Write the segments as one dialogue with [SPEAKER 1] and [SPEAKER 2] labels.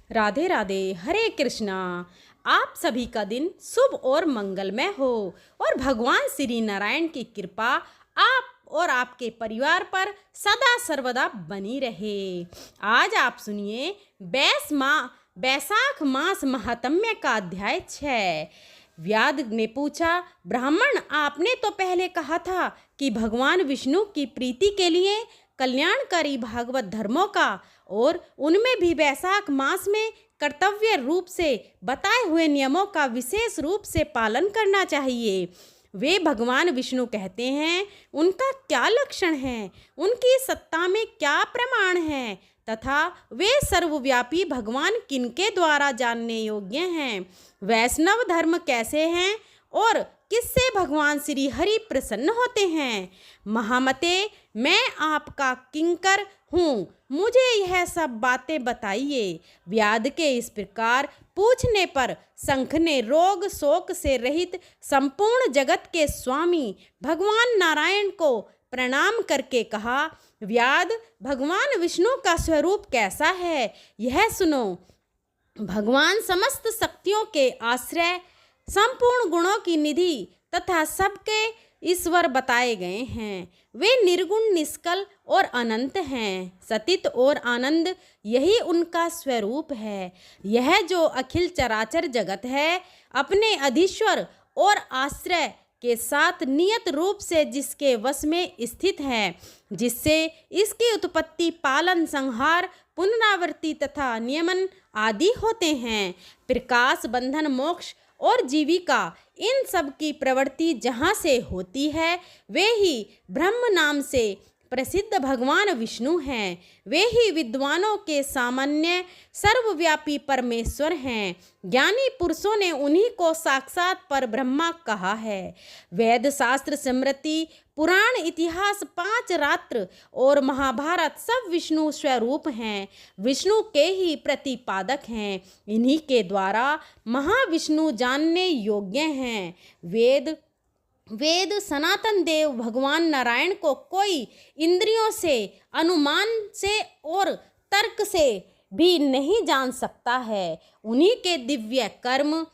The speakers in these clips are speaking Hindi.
[SPEAKER 1] राधे राधे। हरे कृष्णा। आप सभी का दिन शुभ और मंगलमय हो और भगवान श्री नारायण की कृपा आप और आपके परिवार पर सदा सर्वदा बनी रहे। आज आप सुनिए बैसाख मास महात्म्य का अध्याय 6। व्याध ने पूछा, ब्राह्मण, आपने तो पहले कहा था कि भगवान विष्णु की प्रीति के लिए कल्याणकारी भागवत धर्मों का और उनमें भी बैसाख मास में कर्तव्य रूप से बताए हुए नियमों का विशेष रूप से पालन करना चाहिए। वे भगवान विष्णु कहते हैं, उनका क्या लक्षण है, उनकी सत्ता में क्या प्रमाण है तथा वे सर्वव्यापी भगवान किनके द्वारा जानने योग्य हैं। वैष्णव धर्म कैसे हैं और किससे भगवान श्री हरि प्रसन्न होते हैं। महामते, मैं आपका किंकर हूँ, मुझे यह सब बातें बताइए। व्याध के इस प्रकार पूछने पर शंख ने रोग शोक से रहित संपूर्ण जगत के स्वामी भगवान नारायण को प्रणाम करके कहा, व्याध, भगवान विष्णु का स्वरूप कैसा है यह सुनो। भगवान समस्त शक्तियों के आश्रय, संपूर्ण गुणों की निधि तथा सबके ईश्वर बताए गए हैं। वे निर्गुण, निष्कल और अनंत हैं। सतित और आनंद यही उनका स्वरूप है। यह जो अखिल चराचर जगत है, अपने अधीश्वर और आश्रय के साथ नियत रूप से जिसके वश में स्थित है, जिससे इसकी उत्पत्ति, पालन, संहार, पुनरावृत्ति तथा नियमन आदि होते हैं। प्रकाश, बंधन, मोक्ष और जीविका, इन सब की प्रवृत्ति जहाँ से होती है वे ही ब्रह्म नाम से प्रसिद्ध भगवान विष्णु हैं। वे ही विद्वानों के सामान्य सर्वव्यापी परमेश्वर हैं। ज्ञानी पुरुषों ने उन्हीं को साक्षात पर ब्रह्मा कहा है। वेद, शास्त्र, स्मृति, पुराण, इतिहास, 5 रात्र और महाभारत सब विष्णु स्वरूप हैं, विष्णु के ही प्रतिपादक हैं। इन्हीं के द्वारा महाविष्णु जानने योग्य हैं। वेद सनातन देव भगवान नारायण को कोई इंद्रियों से, अनुमान से और तर्क से भी नहीं जान सकता है। उन्हीं के दिव्य कर्म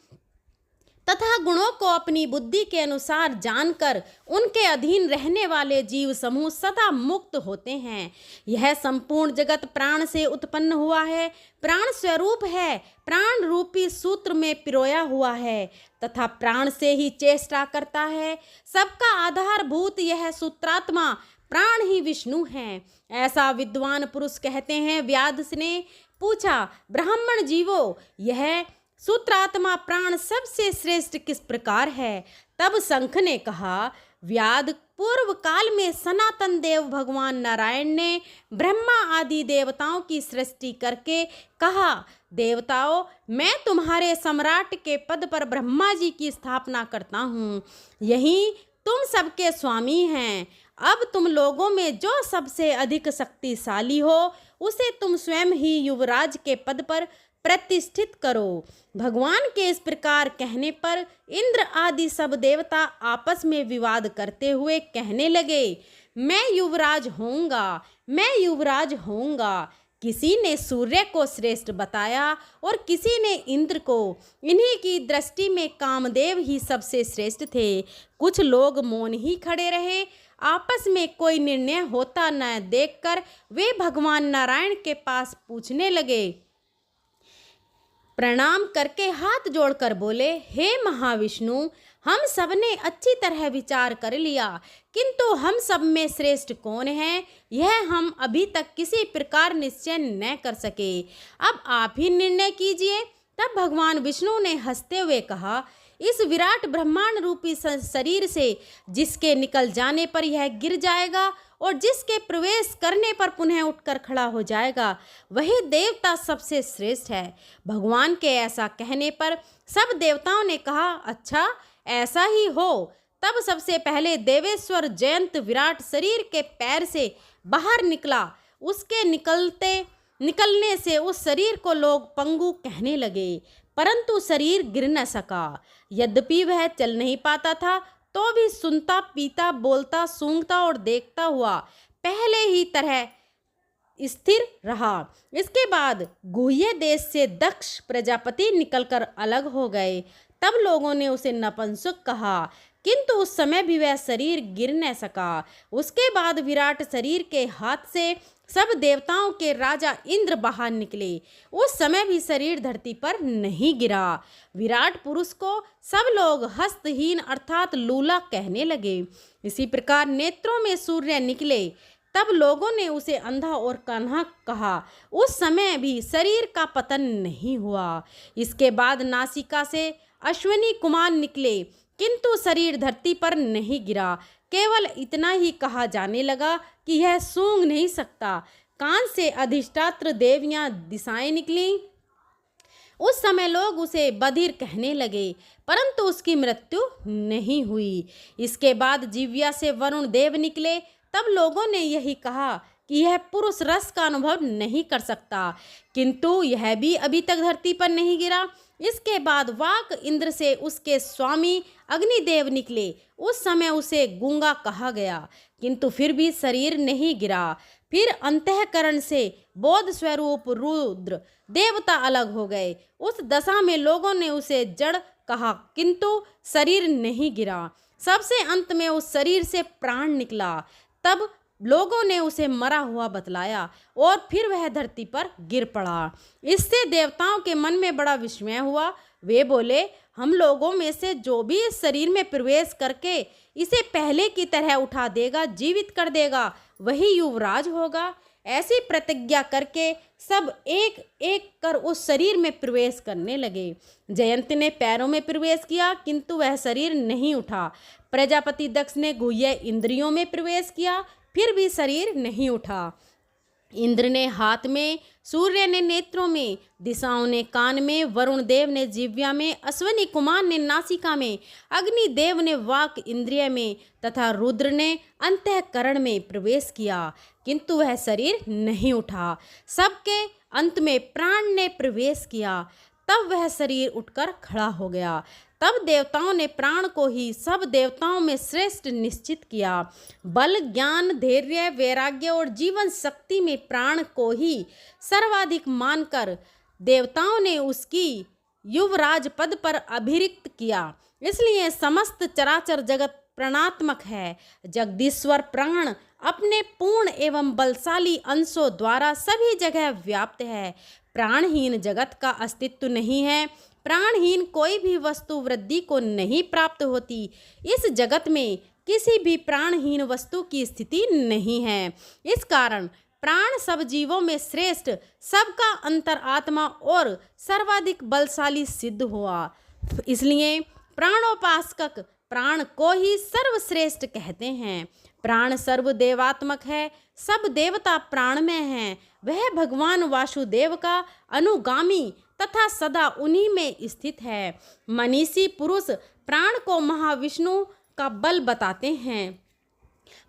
[SPEAKER 1] तथा गुणों को अपनी बुद्धि के अनुसार जानकर उनके अधीन रहने वाले जीव समूह सदा मुक्त होते हैं। यह संपूर्ण जगत प्राण से उत्पन्न हुआ है, प्राण स्वरूप है, प्राण रूपी सूत्र में पिरोया हुआ है तथा प्राण से ही चेष्टा करता है। सबका आधारभूत यह सूत्रात्मा प्राण ही विष्णु है, ऐसा विद्वान पुरुष कहते हैं। व्याध ने पूछा, ब्राह्मण जीवो, यह सूत्रात्मा प्राण सबसे श्रेष्ठ किस प्रकार है। तब शंख ने कहा, व्याध, पूर्व काल में सनातन देव भगवान नारायण ने ब्रह्मा आदि देवताओं की सृष्टि करके कहा, देवताओं, मैं तुम्हारे सम्राट के पद पर ब्रह्मा जी की स्थापना करता हूँ। यही तुम सबके स्वामी हैं। अब तुम लोगों में जो सबसे अधिक शक्तिशाली हो उसे तुम स्वयं ही युवराज के पद पर प्रतिष्ठित करो। भगवान के इस प्रकार कहने पर इंद्र आदि सब देवता आपस में विवाद करते हुए कहने लगे, मैं युवराज होऊंगा, मैं युवराज होऊंगा। किसी ने सूर्य को श्रेष्ठ बताया और किसी ने इंद्र को। इन्हीं की दृष्टि में कामदेव ही सबसे श्रेष्ठ थे। कुछ लोग मौन ही खड़े रहे। आपस में कोई निर्णय होता न देखकर वे भगवान नारायण के पास पूछने लगे। प्रणाम करके हाथ जोड़कर बोले, हे महाविष्णु, हम सब ने अच्छी तरह विचार कर लिया, किंतु हम सब में श्रेष्ठ कौन है यह हम अभी तक किसी प्रकार निश्चय न कर सके। अब आप ही निर्णय कीजिए। तब भगवान विष्णु ने हंसते हुए कहा, इस विराट ब्रह्मांड रूपी शरीर से जिसके निकल जाने पर यह गिर जाएगा और जिसके प्रवेश करने पर पुनः उठकर खड़ा हो जाएगा, वही देवता सबसे श्रेष्ठ है। भगवान के ऐसा कहने पर सब देवताओं ने कहा, अच्छा ऐसा ही हो। तब सबसे पहले देवेश्वर जयंत विराट शरीर के पैर से बाहर निकला। उसके निकलने से उस शरीर को लोग पंगु कहने लगे, परंतु शरीर गिर न सका। यद्यपि वह चल नहीं पाता था तो भी सुनता, पीता, बोलता, सूंघता और देखता हुआ पहले ही तरह स्थिर रहा। इसके बाद गुह्य देश से दक्ष प्रजापति निकलकर अलग हो गए। तब लोगों ने उसे नपुंसक कहा, किंतु उस समय भी वह शरीर गिर न सका। उसके बाद विराट शरीर के हाथ से सब देवताओं के राजा इंद्र बाहर निकले। उस समय भी शरीर धरती पर नहीं गिरा। विराट पुरुष को सब लोग हस्तहीन अर्थात लूला कहने लगे। इसी प्रकार नेत्रों में सूर्य निकले। तब लोगों ने उसे अंधा और कान्हा कहा। उस समय भी शरीर का पतन नहीं हुआ। इसके बाद नासिका से अश्विनी कुमार निकले, किंतु शरीर धरती पर नहीं गिरा। केवल इतना ही कहा जाने लगा कि यह सूंघ नहीं सकता। कान से अधिष्ठात्र देवियां दिशाएं निकली। उस समय लोग उसे बधिर कहने लगे, परंतु उसकी मृत्यु नहीं हुई। इसके बाद जिव्या से वरुण देव निकले। तब लोगों ने यही कहा कि यह पुरुष रस का अनुभव नहीं कर सकता, किंतु यह भी अभी तक धरती पर नहीं गिरा। इसके बाद वाक इंद्र से उसके स्वामी अग्निदेव निकले। उस समय उसे गूंगा कहा गया, किंतु फिर भी शरीर नहीं गिरा। फिर अंतःकरण से बोध स्वरूप रुद्र देवता अलग हो गए। उस दशा में लोगों ने उसे जड़ कहा, किंतु शरीर नहीं गिरा। सबसे अंत में उस शरीर से प्राण निकला। तब लोगों ने उसे मरा हुआ बतलाया और फिर वह धरती पर गिर पड़ा। इससे देवताओं के मन में बड़ा विस्मय हुआ। वे बोले, हम लोगों में से जो भी इस शरीर में प्रवेश करके इसे पहले की तरह उठा देगा, जीवित कर देगा, वही युवराज होगा। ऐसी प्रतिज्ञा करके सब एक एक कर उस शरीर में प्रवेश करने लगे। जयंत ने पैरों में प्रवेश किया, किंतु वह शरीर नहीं उठा। प्रजापति दक्ष ने गुह्य इंद्रियों में प्रवेश किया, फिर भी शरीर नहीं उठा। इंद्र ने हाथ में, सूर्य ने नेत्रों में, दिशाओं ने कान में, वरुण देव ने जिह्वा में, अश्विनी कुमार ने नासिका में, अग्निदेव ने वाक इंद्रिय में तथा रुद्र ने अंतःकरण में प्रवेश किया, किंतु वह शरीर नहीं उठा। सबके अंत में प्राण ने प्रवेश किया। तब वह शरीर उठकर खड़ा हो गया। तब देवताओं ने प्राण को ही सब देवताओं में श्रेष्ठ निश्चित किया। बल, ज्ञान, धैर्य, वैराग्य और जीवन शक्ति में प्राण को ही सर्वाधिक मानकर देवताओं ने उसकी युवराज पद पर अभिषिक्त किया। इसलिए समस्त चराचर जगत प्राणात्मक है। जगदीश्वर प्राण अपने पूर्ण एवं बलशाली अंशों द्वारा सभी जगह व्याप्त है। प्राणहीन जगत का अस्तित्व नहीं है। प्राणहीन कोई भी वस्तु वृद्धि को नहीं प्राप्त होती। इस जगत में किसी भी प्राणहीन वस्तु की स्थिति नहीं है। इस कारण प्राण सब जीवों में श्रेष्ठ, सबका अंतरात्मा और सर्वाधिक बलशाली सिद्ध हुआ। इसलिए प्राणोपासक प्राण को ही सर्वश्रेष्ठ कहते हैं। प्राण सर्वदेवात्मक है। सब देवता प्राण में हैं। वह भगवान वासुदेव का अनुगामी तथा सदा उन्हीं में स्थित है। मनीषी पुरुष प्राण को महाविष्णु का बल बताते हैं।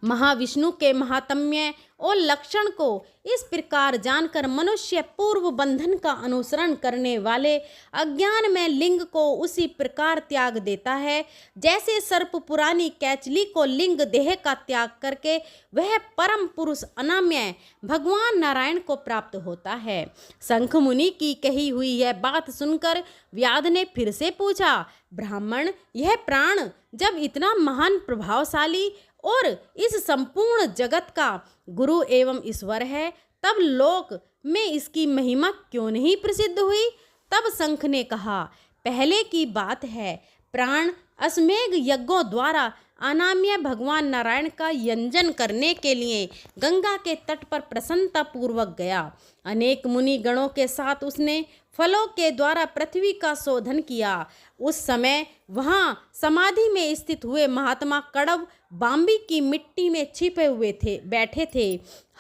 [SPEAKER 1] महाविष्णु के महात्म्य और लक्षण को इस प्रकार जानकर मनुष्य पूर्व बंधन का अनुसरण करने वाले अज्ञान में लिंग को उसी प्रकार त्याग देता है, जैसे सर्प पुरानी कैचली को लिंग देह का त्याग करके वह परम पुरुष अनाम्य भगवान नारायण को प्राप्त होता है। शंख मुनि की कही हुई यह बात सुनकर व्याध ने फिर से पूछा, ब्राह्मण, यह प्राण जब इतना महान प्रभावशाली और इस संपूर्ण जगत का गुरु एवं ईश्वर है, तब लोक में इसकी महिमा क्यों नहीं प्रसिद्ध हुई? तब शंख ने कहा, पहले की बात है, प्राण अश्वमेघ यज्ञों द्वारा अनाम्य भगवान नारायण का यंजन करने के लिए गंगा के तट पर प्रसन्नता पूर्वक गया। अनेक मुनि गणों के साथ उसने फलों के द्वारा पृथ्वी का शोधन किया। उस समय वहाँ समाधि में स्थित हुए महात्मा कड़व बाम्बी की मिट्टी में छिपे हुए बैठे थे।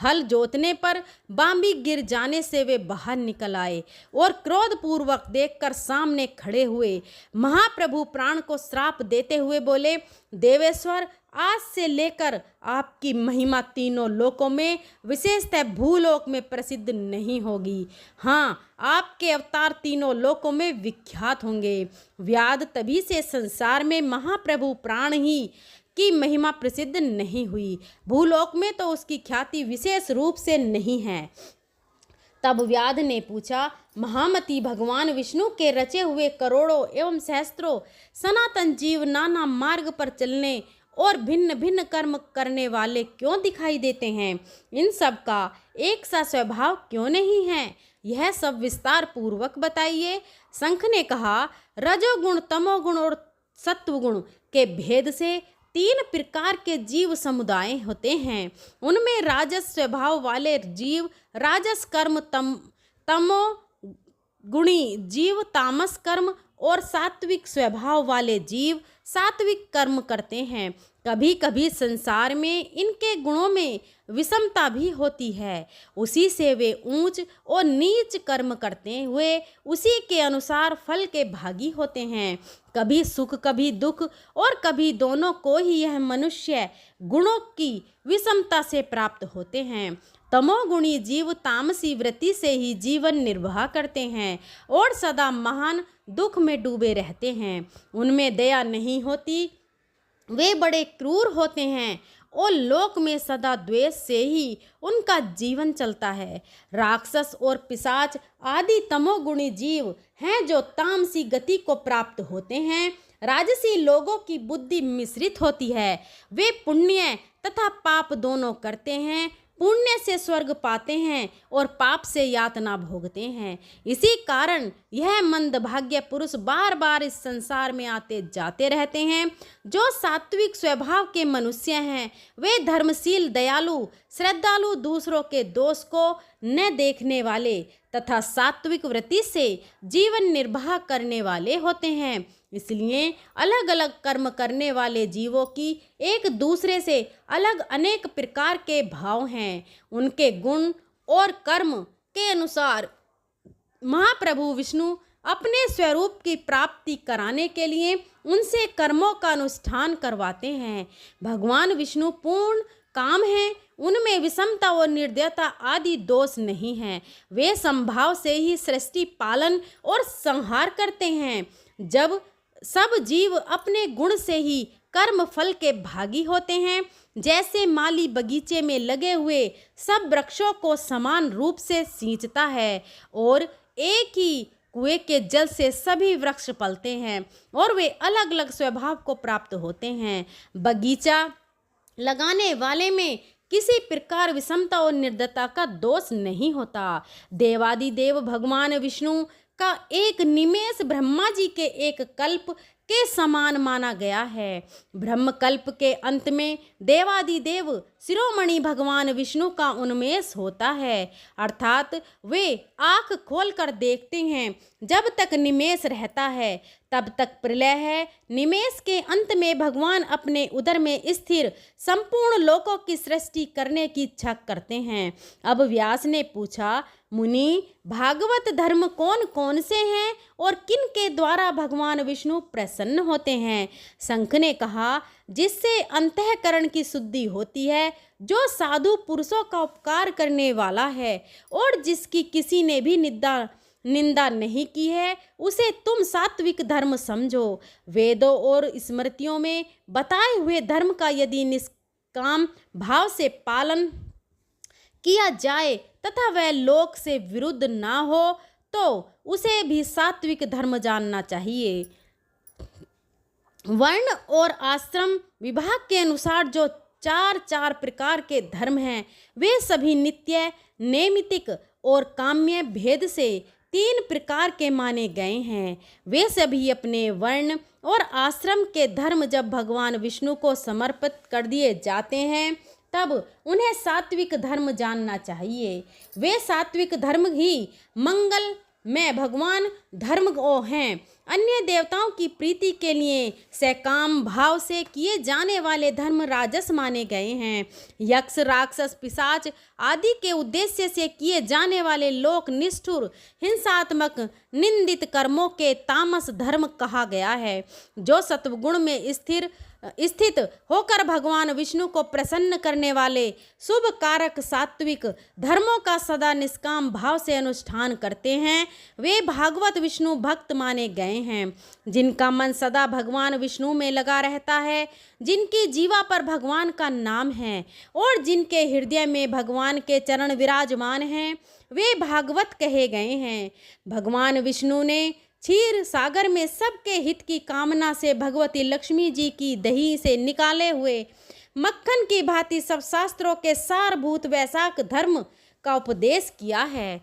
[SPEAKER 1] हल जोतने पर बाम्बी गिर जाने से वे बाहर निकल आए और क्रोधपूर्वक देखकर सामने खड़े हुए। महाप्रभु प्राण को श्राप देते हुए बोले, देवेश्वर, आज से लेकर आपकी महिमा तीनों लोकों में विशेषतः भूलोक में प्रसिद्ध नहीं होगी। हाँ, आपके अवतार तीनों लोकों में विख्यात होंगे। व्याध तभी से संसार में महाप्रभु प्राण ही की महिमा प्रसिद्ध नहीं हुई। भूलोक में तो उसकी ख्याति विशेष रूप से नहीं है। तब व्याध ने पूछा, महामती, भगवान विष्णु के रचे हुए करोड़ों एवं सहस्त्रों सनातन जीव नाना मार्ग पर चलने और भिन्न भिन्न कर्म करने वाले क्यों दिखाई देते हैं? इन सब का एक सा स्वभाव क्यों नहीं है? यह सब विस्तार पूर्वक बताइए। शंख ने कहा, रजोगुण, तमोगुण और सत्वगुण के भेद से 3 प्रकार के जीव समुदाय होते हैं। उनमें राजस स्वभाव वाले जीव राजस कर्म, तमो गुणी जीव तामस कर्म और सात्विक स्वभाव वाले जीव सात्विक कर्म करते हैं। कभी कभी संसार में इनके गुणों में विषमता भी होती है। उसी से वे ऊंच और नीच कर्म करते हुए उसी के अनुसार फल के भागी होते हैं। कभी सुख, कभी दुख और कभी दोनों को ही यह मनुष्य गुणों की विषमता से प्राप्त होते हैं। तमोगुणी जीव तामसी वृत्ति से ही जीवन निर्वाह करते हैं और सदा महान दुख में डूबे रहते हैं। उनमें दया नहीं होती, वे बड़े क्रूर होते हैं और लोक में सदा द्वेष से ही उनका जीवन चलता है। राक्षस और पिशाच आदि तमोगुणी जीव हैं जो तामसी गति को प्राप्त होते हैं। राजसी लोगों की बुद्धि मिश्रित होती है। वे पुण्य तथा पाप दोनों करते हैं। पुण्य से स्वर्ग पाते हैं और पाप से यातना भोगते हैं। इसी कारण यह मंदभाग्य पुरुष बार बार इस संसार में आते जाते रहते हैं। जो सात्विक स्वभाव के मनुष्य हैं वे धर्मशील, दयालु, श्रद्धालु, दूसरों के दोष को न देखने वाले तथा सात्विक वृत्ति से जीवन निर्वाह करने वाले होते हैं। इसलिए अलग अलग कर्म करने वाले जीवों की एक दूसरे से अलग अनेक प्रकार के भाव हैं। उनके गुण और कर्म के अनुसार महाप्रभु विष्णु अपने स्वरूप की प्राप्ति कराने के लिए उनसे कर्मों का अनुष्ठान करवाते हैं। भगवान विष्णु पूर्ण काम हैं, उनमें विषमता और निर्दयता आदि दोष नहीं हैं। वे संभाव से ही सृष्टि पालन और संहार करते हैं। जब सब जीव अपने गुण से ही कर्म फल के भागी होते हैं, जैसे माली बगीचे में लगे हुए सब वृक्षों को समान रूप से सींचता है और एक ही कुएं के जल से सभी वृक्ष पलते हैं और वे अलग अलग स्वभाव को प्राप्त होते हैं। बगीचा लगाने वाले में किसी प्रकार विषमता और निर्दयता का दोष नहीं होता। देवादिदेव भगवान विष्णु का एक निमेष ब्रह्मा जी के एक कल्प के समान माना गया है। ब्रह्म कल्प के अंत में देवादिदेव शिरोमणि भगवान विष्णु का उन्मेष होता है, अर्थात वे आँख खोलकर देखते हैं। जब तक निमेष रहता है तब तक प्रलय है। निमेष के अंत में भगवान अपने उदर में स्थिर संपूर्ण लोकों की सृष्टि करने की इच्छा करते हैं। अब व्यास ने पूछा, मुनि, भागवत धर्म कौन कौन से हैं और किन के द्वारा भगवान विष्णु प्रसन्न होते हैं? शंख ने कहा, जिससे अंतःकरण की शुद्धि होती है, जो साधु पुरुषों का उपकार करने वाला है और जिसकी किसी ने भी निंदा नहीं की है, उसे तुम सात्विक धर्म समझो। वेदों और स्मृतियों में बताए हुए धर्म का यदि निष्काम भाव से पालन किया जाए तथा वह लोक से विरुद्ध ना हो तो उसे भी सात्विक धर्म जानना चाहिए। वर्ण और आश्रम विभाग के अनुसार जो चार प्रकार के धर्म हैं, वे सभी नित्य, नैमित्तिक और काम्य भेद से 3 प्रकार के माने गए हैं। वे सभी अपने वर्ण और आश्रम के धर्म जब भगवान विष्णु को समर्पित कर दिए जाते हैं तब उन्हें सात्विक धर्म जानना चाहिए। वे सात्विक धर्म ही मंगल में भगवान धर्म हैं। अन्य देवताओं की प्रीति के लिए सकाम भाव से किए जाने वाले धर्म राजस माने गए हैं। यक्ष, राक्षस, पिशाच आदि के उद्देश्य से किए जाने वाले लोक निष्ठुर, हिंसात्मक, निंदित कर्मों के तामस धर्म कहा गया है। जो सत्वगुण में स्थिर स्थित होकर भगवान विष्णु को प्रसन्न करने वाले शुभ कारक सात्विक धर्मों का सदा निष्काम भाव से अनुष्ठान करते हैं, वे भागवत विष्णु भक्त माने गए हैं। जिनका मन सदा भगवान विष्णु में लगा रहता है, जिनकी जीवा पर भगवान का नाम है और जिनके हृदय में भगवान के चरण विराजमान हैं, वे भागवत कहे गए हैं। भगवान विष्णु ने क्षीर सागर में सबके हित की कामना से भगवती लक्ष्मी जी की दही से निकाले हुए मक्खन की भांति सब शास्त्रों के सारभूत वैशाख धर्म का उपदेश किया है।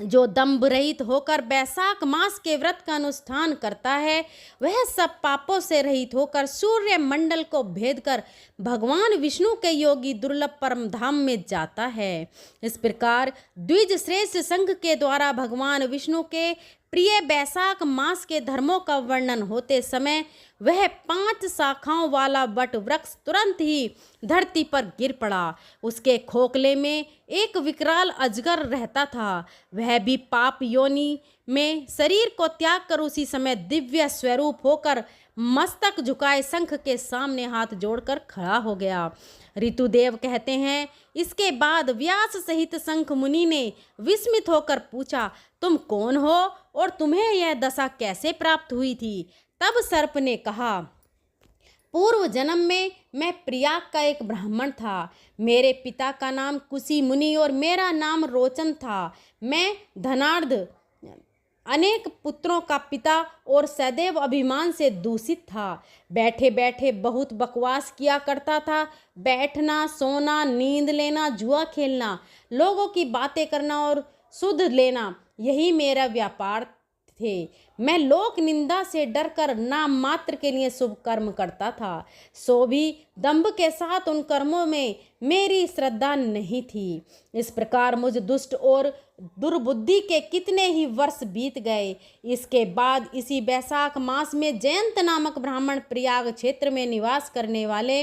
[SPEAKER 1] जो दंभ रहित होकर वैशाख मास के व्रत का अनुष्ठान करता है, वह सब पापों से रहित होकर सूर्य मंडल को भेद कर भगवान विष्णु के योगी दुर्लभ परम धाम में जाता है। इस प्रकार द्विज श्रेष्ठ संघ के द्वारा भगवान विष्णु के प्रिय वैशाख मास के धर्मों का वर्णन होते समय वह 5 शाखाओं वाला वट वृक्ष तुरंत ही धरती पर गिर पड़ा। उसके खोखले में एक विकराल अजगर रहता था। वह भी पाप योनि में शरीर को त्याग कर उसी समय दिव्य स्वरूप होकर मस्तक झुकाए शंख के सामने हाथ जोड़कर खड़ा हो गया। ऋतुदेव कहते हैं, इसके बाद व्यास सहित शंख मुनि ने विस्मित होकर पूछा, तुम कौन हो और तुम्हें यह दशा कैसे प्राप्त हुई थी? तब सर्प ने कहा, पूर्व जन्म में मैं प्रयाग का एक ब्राह्मण था। मेरे पिता का नाम कुशी मुनि और मेरा नाम रोचन था। मैं धनार्ध अनेक पुत्रों का पिता और सदैव अभिमान से दूषित था। बैठे बैठे बहुत बकवास किया करता था। बैठना, सोना, नींद लेना, जुआ खेलना, लोगों की बातें करना और सुध लेना, यही मेरा व्यापार थे। मैं लोक निंदा से डरकर नाम मात्र के लिए शुभ कर्म करता था। सो भी दंभ के साथ उन कर्मों में मेरी श्रद्धा नहीं थी। इस प्रकार मुझ दुष्ट और दुर्बुद्धि के कितने ही वर्ष बीत गए। इसके बाद इसी वैशाख मास में जयंत नामक ब्राह्मण प्रयाग क्षेत्र में निवास करने वाले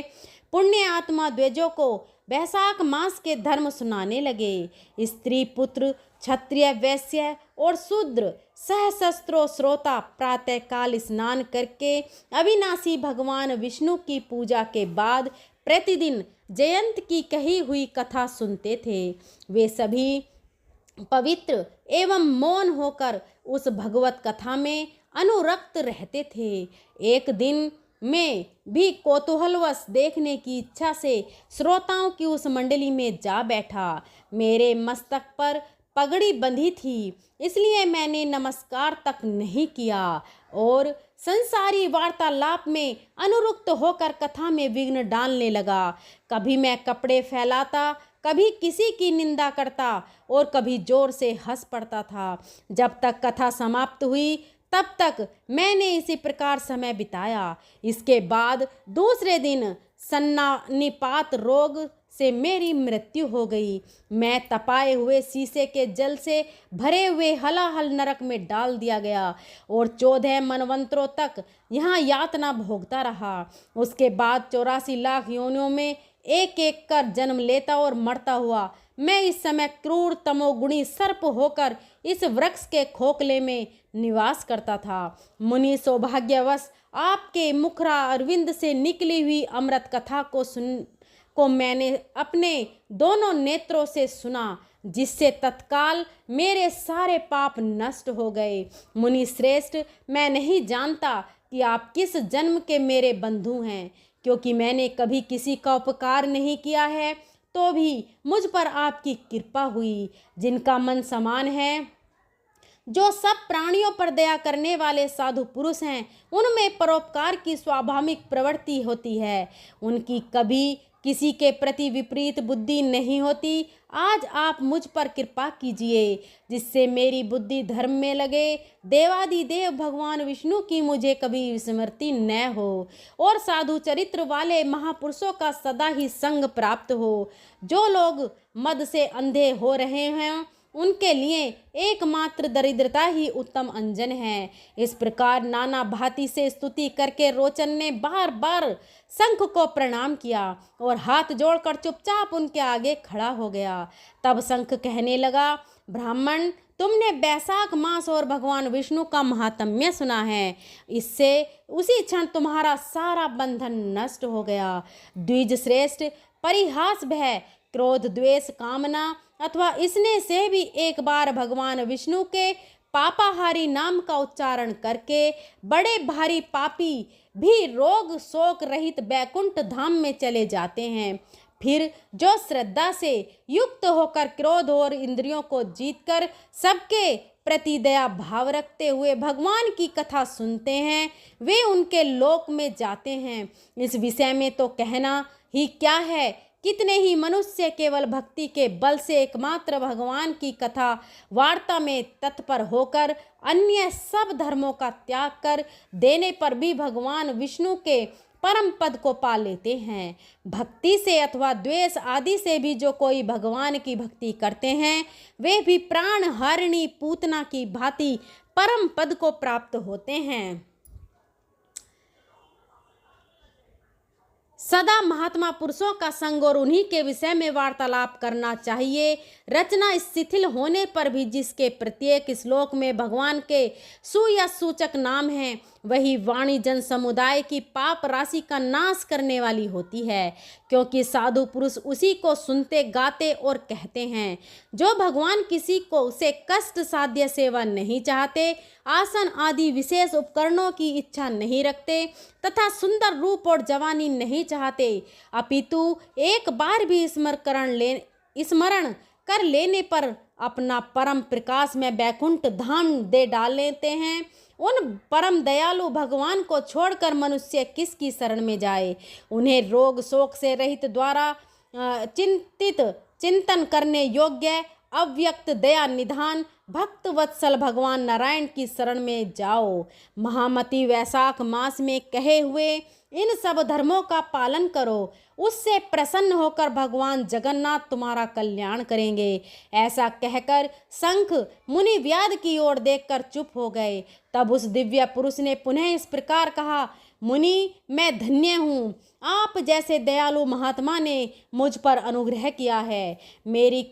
[SPEAKER 1] पुण्य आत्मा द्विजों को वैशाख मास के धर्म सुनाने लगे। स्त्री पुत्र, क्षत्रिय, वैश्य और शूद्र सहस्त्रों श्रोता प्रातःकाल स्नान करके अविनाशी भगवान विष्णु की पूजा के बाद प्रतिदिन जयंत की कही हुई कथा सुनते थे। वे सभी पवित्र एवं मौन होकर उस भगवत कथा में अनुरक्त रहते थे। एक दिन मैं भी कौतूहलवश देखने की इच्छा से श्रोताओं की उस मंडली में जा बैठा। मेरे मस्तक पर पगड़ी बंधी थी, इसलिए मैंने नमस्कार तक नहीं किया और संसारी वार्तालाप में अनुरक्त होकर कथा में विघ्न डालने लगा। कभी मैं कपड़े फैलाता, कभी किसी की निंदा करता और कभी जोर से हंस पड़ता था। जब तक कथा समाप्त हुई तब तक मैंने इसी प्रकार समय बिताया। इसके बाद दूसरे दिन सन्नानिपात रोग से मेरी मृत्यु हो गई। मैं तपाए हुए शीशे के जल से भरे हुए हलाहल नरक में डाल दिया गया और 14 मनवंतरों तक यहाँ यातना भोगता रहा। उसके बाद 84 लाख योनियों में एक एक कर जन्म लेता और मरता हुआ मैं इस समय क्रूर तमोगुणी सर्प होकर इस वृक्ष के खोखले में निवास करता था। मुनि सौभाग्यवश आपके मुखरा अरविंद से निकली हुई अमृत कथा को मैंने अपने दोनों नेत्रों से सुना, जिससे तत्काल मेरे सारे पाप नष्ट हो गए। मुनि श्रेष्ठ, मैं नहीं जानता कि आप किस जन्म के मेरे बंधु हैं, क्योंकि मैंने कभी किसी का उपकार नहीं किया है, तो भी मुझ पर आपकी कृपा हुई। जिनका मन समान है, जो सब प्राणियों पर दया करने वाले साधु पुरुष हैं, उनमें परोपकार की स्वाभाविक प्रवृत्ति होती है। उनकी कभी किसी के प्रति विपरीत बुद्धि नहीं होती। आज आप मुझ पर कृपा कीजिए, जिससे मेरी बुद्धि धर्म में लगे। देवादिदेव भगवान विष्णु की मुझे कभी विस्मृति न हो और साधु चरित्र वाले महापुरुषों का सदा ही संग प्राप्त हो। जो लोग मद से अंधे हो रहे हैं, उनके लिए एकमात्र दरिद्रता ही उत्तम अंजन है। इस प्रकार नाना भांति से स्तुति करके रोचन ने बार बार शंख को प्रणाम किया और हाथ जोड़कर चुपचाप उनके आगे खड़ा हो गया। तब शंख कहने लगा, ब्राह्मण, तुमने बैसाख मास और भगवान विष्णु का महात्म्य सुना है। इससे उसी क्षण तुम्हारा सारा बंधन नष्ट हो गया। द्विज श्रेष्ठ, परिहास, भय, क्रोध, द्वेष, कामना अथवा इसने से भी एक बार भगवान विष्णु के पापाहारी नाम का उच्चारण करके बड़े भारी पापी भी रोग शोक रहित बैकुंठ धाम में चले जाते हैं। फिर जो श्रद्धा से युक्त होकर क्रोध और इंद्रियों को जीतकर सबके प्रति दया भाव रखते हुए भगवान की कथा सुनते हैं, वे उनके लोक में जाते हैं। इस विषय में तो कहना ही क्या है, कितने ही मनुष्य केवल भक्ति के बल से एकमात्र भगवान की कथा वार्ता में तत्पर होकर अन्य सब धर्मों का त्याग कर देने पर भी भगवान विष्णु के परम पद को पा लेते हैं। भक्ति से अथवा द्वेष आदि से भी जो कोई भगवान की भक्ति करते हैं, वे भी प्राण हरिणी पूतना की भांति परम पद को प्राप्त होते हैं। सदा महात्मा पुरुषों का संग और उन्हीं के विषय में वार्तालाप करना चाहिए। रचना शिथिल होने पर भी जिसके प्रत्येक श्लोक में भगवान के या सूचक नाम हैं, वही वाणी जन समुदाय की पाप राशि का नाश करने वाली होती है, क्योंकि साधु पुरुष उसी को सुनते, गाते और कहते हैं। जो भगवान किसी को से कष्ट साध्य सेवा नहीं चाहते, आसन आदि विशेष उपकरणों की इच्छा नहीं रखते तथा सुंदर रूप और जवानी नहीं चाहते, अपितु एक बार भी स्मरण कर लेने पर अपना परम प्रकाश में बैकुंठ धाम दे डाल लेते हैं, उन परम दयालु भगवान को छोड़कर मनुष्य किसकी शरण में जाए। उन्हें रोग शोक से रहित द्वारा चिंतन करने योग्य अव्यक्त दया निधान भक्त वत्सल भगवान नारायण की शरण में जाओ। महामती वैशाख मास में कहे हुए इन सब धर्मों का पालन करो, उससे प्रसन्न होकर भगवान जगन्नाथ तुम्हारा कल्याण करेंगे। ऐसा कहकर शंख मुनि व्याध की ओर देखकर चुप हो गए। तब उस दिव्य पुरुष ने पुनः इस प्रकार कहा, मुनि, मैं धन्य हूँ, आप जैसे दयालु महात्मा ने मुझ पर अनुग्रह किया है। मेरी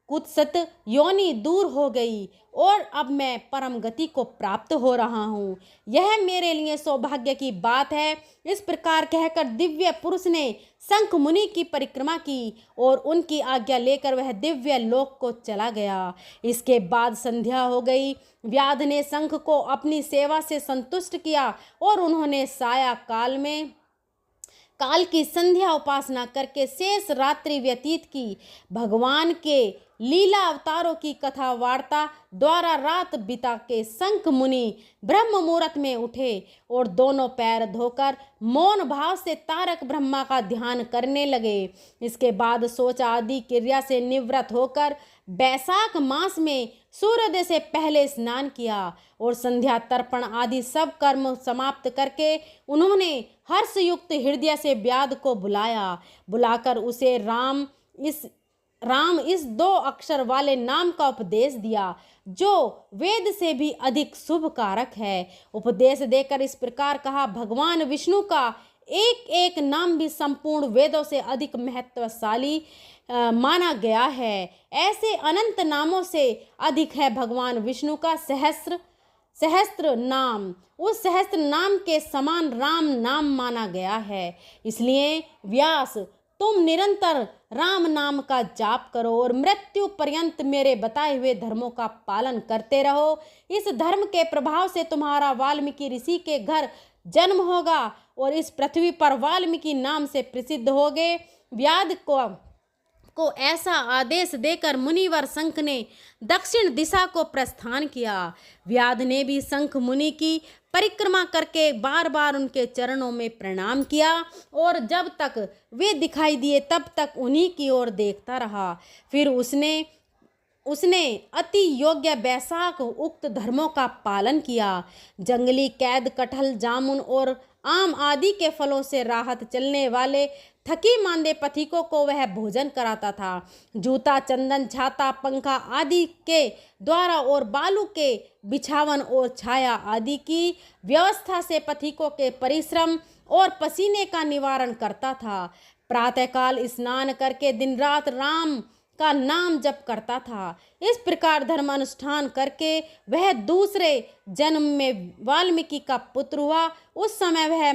[SPEAKER 1] कुत्सित योनि दूर हो गई और अब मैं परम गति को प्राप्त हो रहा हूँ। यह मेरे लिए सौभाग्य की बात है। इस प्रकार कहकर दिव्य पुरुष ने शंख मुनि की परिक्रमा की और उनकी आज्ञा लेकर वह दिव्य लोक को चला गया। इसके बाद संध्या हो गई। व्याध ने शंख को अपनी सेवा से संतुष्ट किया और उन्होंने साया काल की संध्या उपासना करके शेष रात्रि व्यतीत की। भगवान के लीला अवतारों की कथा वार्ता द्वारा रात बिता के शंख मुनि ब्रह्म मुहूर्त में उठे और दोनों पैर धोकर मौन भाव से तारक ब्रह्मा का ध्यान करने लगे। इसके बाद शौच आदि क्रिया से निवृत्त होकर बैसाख मास में सूर्योदय से पहले स्नान किया और संध्या तर्पण आदि सब कर्म समाप्त करके उन्होंने हर्षयुक्त हृदय से व्याध को बुलाकर उसे राम इस 2 अक्षर वाले नाम का उपदेश दिया, जो वेद से भी अधिक शुभ कारक है। उपदेश देकर इस प्रकार कहा, भगवान विष्णु का एक एक नाम भी संपूर्ण वेदों से अधिक महत्वशाली माना गया है। ऐसे अनंत नामों से अधिक है भगवान विष्णु का सहस्त्र नाम। उस सहस्त्र नाम के समान राम नाम माना गया है। इसलिए व्यास, तुम निरंतर राम नाम का जाप करो और मृत्यु पर्यंत मेरे बताए हुए धर्मों का पालन करते रहो। इस धर्म के प्रभाव से तुम्हारा वाल्मीकि ऋषि के घर जन्म होगा और इस पृथ्वी पर वाल्मीकि नाम से प्रसिद्ध होगे। व्याध को ऐसा आदेश देकर मुनिवर शंख ने दक्षिण दिशा को प्रस्थान किया। व्याध ने भी शंख मुनि की परिक्रमा करके बार बार उनके चरणों में प्रणाम किया और जब तक वे दिखाई दिए तब तक उन्हीं की ओर देखता रहा। फिर उसने अति योग्य बैसाख उक्त धर्मों का पालन किया। जंगली कैद, कटहल, जामुन और आम आदि के फलों से राहत चलने वाले थकी मांदे पथिकों को वह भोजन कराता था। जूता, चंदन, छाता, पंखा आदि के द्वारा और बालू के बिछावन और छाया आदि की व्यवस्था से पथिकों के परिश्रम और पसीने का निवारण करता था। प्रातःकाल स्नान करके दिन रात राम का नाम जप करता था। इस प्रकार धर्म अनुष्ठान करके वह दूसरे जन्म में वाल्मीकि का पुत्र हुआ। उस समय वह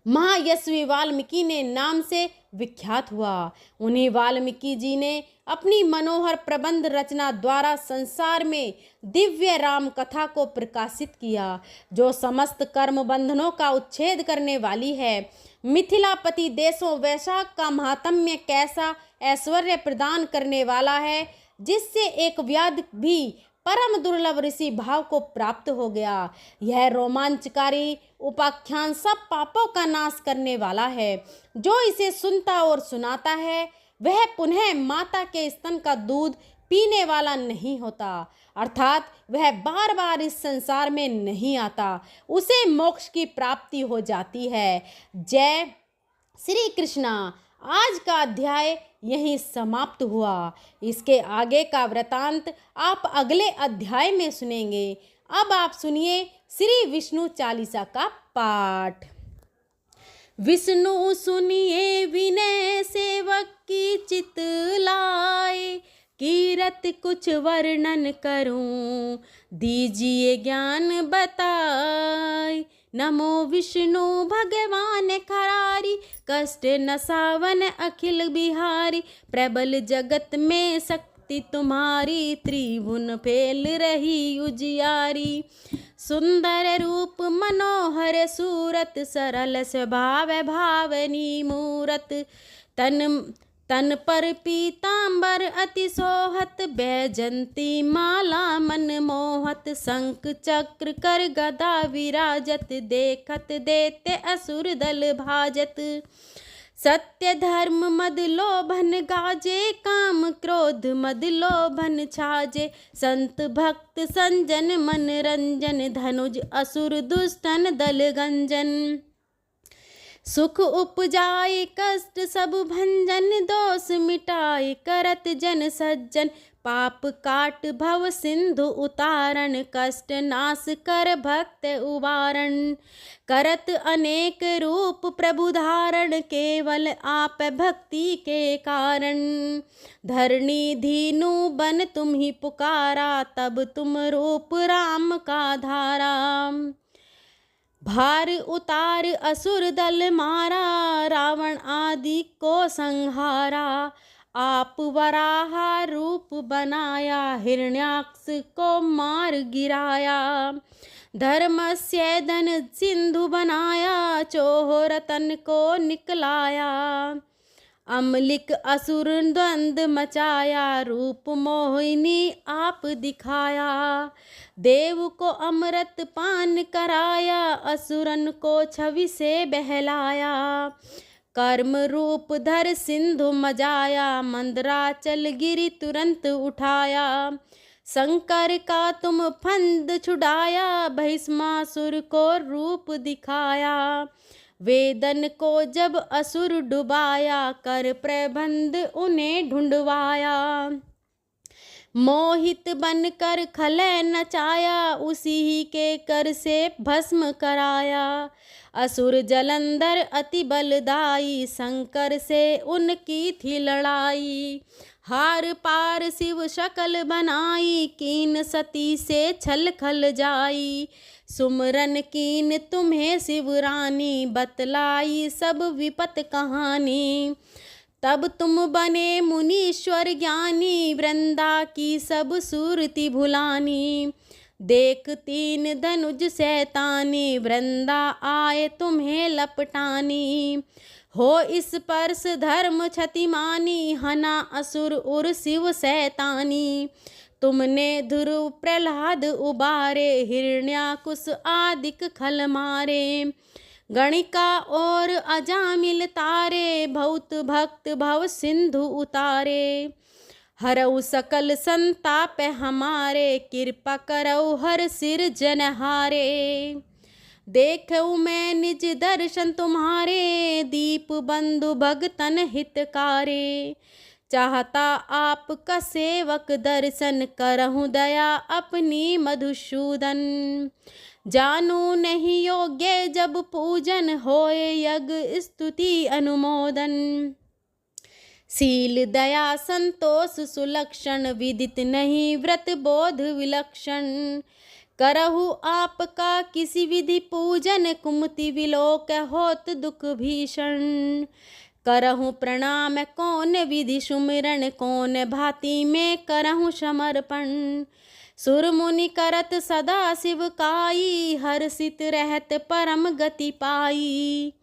[SPEAKER 1] महायशवी वाल्मीकि ने नाम से विख्यात हुआ। उन्हीं वाल्मीकि जी ने अपनी मनोहर प्रबंध रचना द्वारा संसार में दिव्य राम कथा को प्रकाशित किया, जो समस्त कर्म बंधनों का उच्छेद करने वाली है। मिथिलापति देशों वैशाख का महात्म्य कैसा ऐश्वर्य प्रदान करने वाला है, जिससे एक व्याध भी परम दुर्लभ ऋषि भाव को प्राप्त हो गया। यह रोमांचकारी उपाख्यान सब पापों का नाश करने वाला है। जो इसे सुनता और सुनाता है वह पुनः माता के स्तन का दूध पीने वाला नहीं होता, अर्थात वह बार बार इस संसार में नहीं आता, उसे मोक्ष की प्राप्ति हो जाती है। जय श्री कृष्णा। आज का अध्याय यहीं समाप्त हुआ। इसके आगे का वृतांत आप अगले अध्याय में सुनेंगे। अब आप सुनिए श्री विष्णु चालीसा का पाठ। विष्णु सुनिए विनय सेवक की चित लाए, कीरत कुछ वर्णन करूं दीजिए ज्ञान बताए। नमो विष्णु भगवान खरारी, कष्ट नसावन अखिल बिहारी। प्रबल जगत में शक्ति तुम्हारी, त्रिभुवन फैल रही उजियारी। सुंदर रूप मनोहर सूरत, सरल स्वभाव भावनी मूरत। तन पर पीतांबर अति सोहत, बैजंती माला मन मोहत। शंख चक्र कर गदा विराजत, देखत देते असुर दल भाजत। सत्य धर्म मद लोभन गाजे, काम क्रोध मद लोभन छाजे। संत भक्त संजन मन रंजन, धनुज असुर दुष्टन दल गंजन। सुख उपजाए कष्ट सब भंजन, दोष मिटाए करत जन सज्जन। पाप काट भव सिंधु उतारण, कष्ट नाश कर भक्त उबारण। करत अनेक रूप प्रभु धारण, केवल आप भक्ति के कारण। धरणी धीनु बन तुम ही पुकारा, तब तुम रूप राम का धारा। भार उतार असुर दल मारा, रावण आदि को संहारा। आप वराह रूप बनाया, हिरण्याक्ष को मार गिराया। धर्म स्येदन सिंधु बनाया, चोह रतन को निकलाया। अमलिक असुर द्वंद मचाया, रूप मोहिनी आप दिखाया। देव को अमृत पान कराया, असुरन को छवि से बहलाया। कर्म रूप धर सिंधु मजाया, मंदराचल गिरि तुरंत उठाया। शंकर का तुम फंद छुड़ाया, भस्मासुर को रूप दिखाया। वेदन को जब असुर डुबाया, कर प्रबंध उन्हें ढूंढवाया। मोहित बनकर खलय नचाया, उसी ही के कर से भस्म कराया। असुर जलंधर अति बलदाई, शंकर से उनकी थी लड़ाई। हार पार शिव शकल बनाई, कीन सती से छल खल जाई। सुमरन कीन तुम्हें शिव रानी, बतलाई सब विपत कहानी। तब तुम बने मुनीश्वर ज्ञानी, वृंदा की सब सूरति भुलानी। देख तीन धनुज शैतानी, वृंदा आए तुम्हें लपटानी। हो इस परस धर्म क्षतिमानी, हना असुर उर शिव शैतानी। तुमने ध्रुव प्रहलाद उबारे, हिरण्याकुश आदिक खल मारे। गणिका और अजामिल तारे, बहुत भक्त भव सिंधु उतारे। हरऊ सकल संताप हमारे, कृपा करऊ हर सिर जनहारे। देखऊ मैं निज दर्शन तुम्हारे, दीप बंधु भगतन हितकारे। चाहता आपका सेवक दर्शन, करहूँ दया अपनी मधुसूदन। जानू नहीं योग्य जब पूजन, होए यज्ञ स्तुति अनुमोदन। शील दया संतोष सुलक्षण विदित नहीं व्रत बोध विलक्षण। करहु आपका किसी विधि पूजन कुमति विलोक होत दुख भीषण। करहु प्रणाम कौन विधि सुमिरन कौन भांति में करहु समर्पण। सुर मुनि करत सदा शिव काई हर्षित रहत परम गति पाई।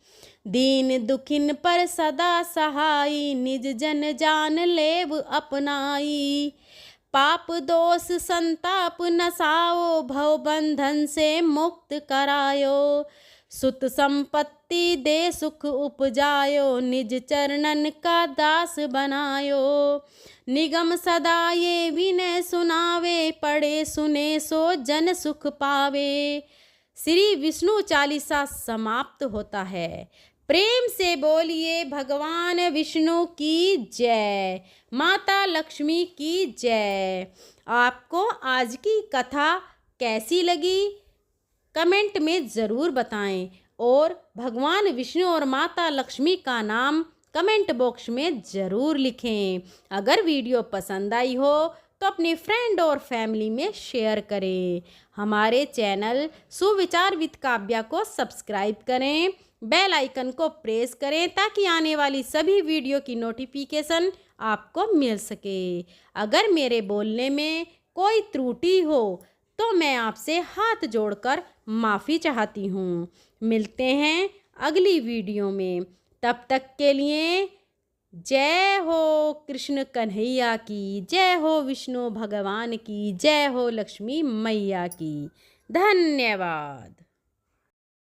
[SPEAKER 1] दीन दुखिन पर सदा सहाई निज जन जान लेव अपनाई। पाप दोष संताप नसाओ भव बंधन से मुक्त करायो। सुत संपत्ति दे सुख उपजायो निज चरणन का दास बनायो। निगम सदा ये विनय सुनावे पढ़े सुने सो जन सुख पावे। श्री विष्णु चालीसा समाप्त होता है। प्रेम से बोलिए भगवान विष्णु की जय, माता लक्ष्मी की जय। आपको आज की कथा कैसी लगी कमेंट में ज़रूर बताएं और भगवान विष्णु और माता लक्ष्मी का नाम कमेंट बॉक्स में ज़रूर लिखें। अगर वीडियो पसंद आई हो तो अपने फ्रेंड और फैमिली में शेयर करें। हमारे चैनल सुविचार विद काव्या को सब्सक्राइब करें, बेल आइकन को प्रेस करें ताकि आने वाली सभी वीडियो की नोटिफिकेशन आपको मिल सके। अगर मेरे बोलने में कोई त्रुटि हो तो मैं आपसे हाथ जोड़कर माफ़ी चाहती हूँ। मिलते हैं अगली वीडियो में, तब तक के लिए जय हो कृष्ण कन्हैया की, जय हो विष्णु भगवान की, जय हो लक्ष्मी मैया की। धन्यवाद।